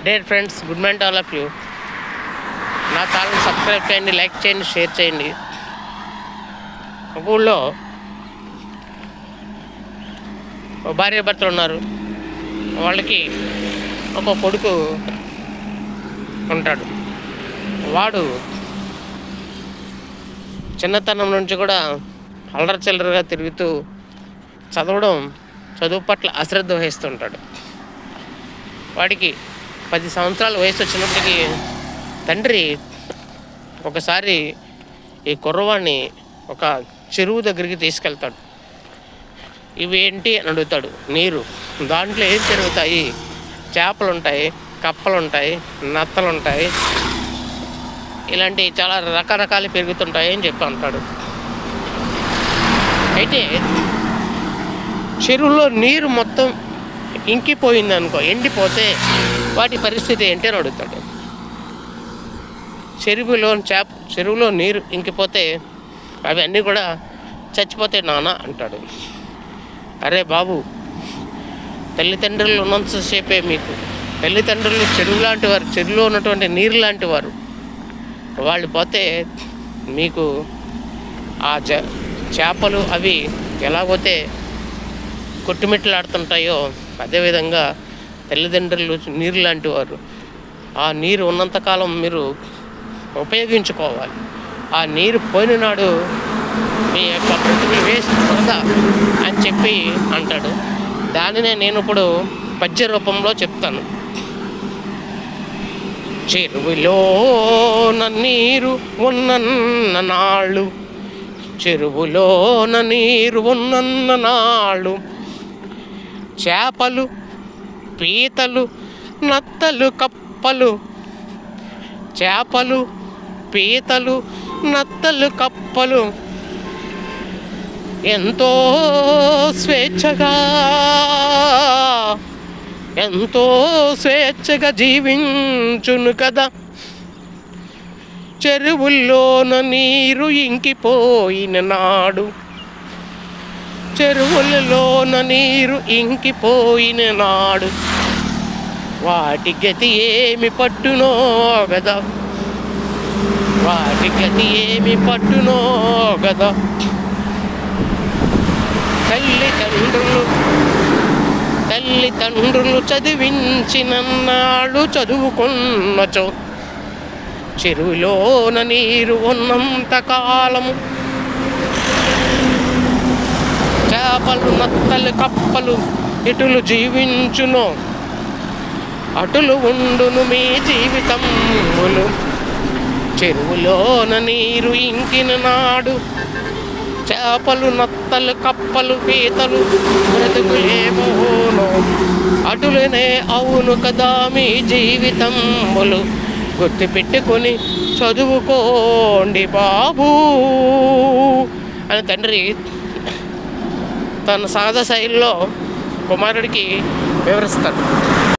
Dear friends, good morning all of you. నా channel subscribe చేయండి, like చేయండి, share చేయండి. ఒక ఊళ్ళో భార్య భర్తలు ఉన్నారు. వాళ్ళకి ఒక కొడుకు ఉంటాడు. వాడు చిన్నతనం నుంచి కూడా అల్లరచిల్లరగా తిరుగుతూ చదువు పట్ల అశ్రద్ధ వహిస్తుంటాడు. వాడికి 10 సంవత్సరాల వయసు వచ్చినప్పటికీ తండ్రి ఒకసారి ఈ కుర్రవాడిని ఒక చెరువు దగ్గరికి తీసుకెళ్తాడు. ఇవి ఏంటి అని అడుగుతాడు. నీరు. దాంట్లో ఏం తిరుగుతాయి? చేపలు ఉంటాయి, కప్పలు ఉంటాయి, నత్తలు ఉంటాయి, ఇలాంటి చాలా రకరకాలు పెరుగుతుంటాయి అని చెప్పి అంటాడు. అయితే చెరువులో నీరు మొత్తం ఇంకిపోయింది అనుకో, ఎండిపోతే వాటి పరిస్థితి ఏంటి అని అడుగుతాడు. చెరువులో నీరు ఇంకిపోతే అవి అన్నీ కూడా చచ్చిపోతాయి నాన్న అంటాడు. అరే బాబు, తల్లిదండ్రులు ఉన్నంతసేపే మీకు. తల్లిదండ్రులు చెరువు లాంటి వారు, చెరువులో ఉన్నటువంటి నీరు లాంటి వారు. వాళ్ళు పోతే మీకు ఆ చేపలు అవి ఎలాగోతే కొట్టుమిట్టలాడుతుంటాయో అదేవిధంగా తల్లిదండ్రులు నీరు లాంటి వారు. ఆ నీరు ఉన్నంతకాలం మీరు ఉపయోగించుకోవాలి. ఆ నీరు పోయిన నాడు మీ యొక్క బ్రతుకులు వేస్ట్ వృధా అని చెప్పి అంటాడు. దానినే నేను ఇప్పుడు పద్య రూపంలో చెప్తాను. చెరువులోన నీరు ఉన్నన్న నాళ్ళు, చెరువులోన నీరు ఉన్నన్న నాళ్ళు, చేపలు, పీతలు, నత్తలు, కప్పలు, చేపలు, పీతలు, నత్తలు, కప్పలు ఎంతో స్వేచ్ఛగా జీవించును కదా. చెరువుల్లోన నీరు ఇంకిపోయిన నాడు, చెరువులలోన నీరు ఇంకిపోయిన నాడు, వాటి గతి ఏమి పట్టునో గదా, వాటి గతి ఏమి పట్టునో గదా. తల్లిదండ్రులు చదివించినన్నాళ్ళు చదువుకున్నచో, చెరువులోన నీరు ఉన్నంత కాలము చేపలు, నత్తలు, కప్పలు ఇటులు జీవించును, అటులు ఉండును మీ జీవితములు. చెరువులోన నీరు ఇంకిన నాడు, చేపలు, నత్తలు, కప్పలు, పీతలు బ్రతుకులేమోను, అటులనే అవును కదా మీ జీవితములు. గుర్తుపెట్టుకొని చదువుకోండి బాబు అని తండ్రి తన సహజ శైలిలో కుమారుడికి వివరిస్తాడు.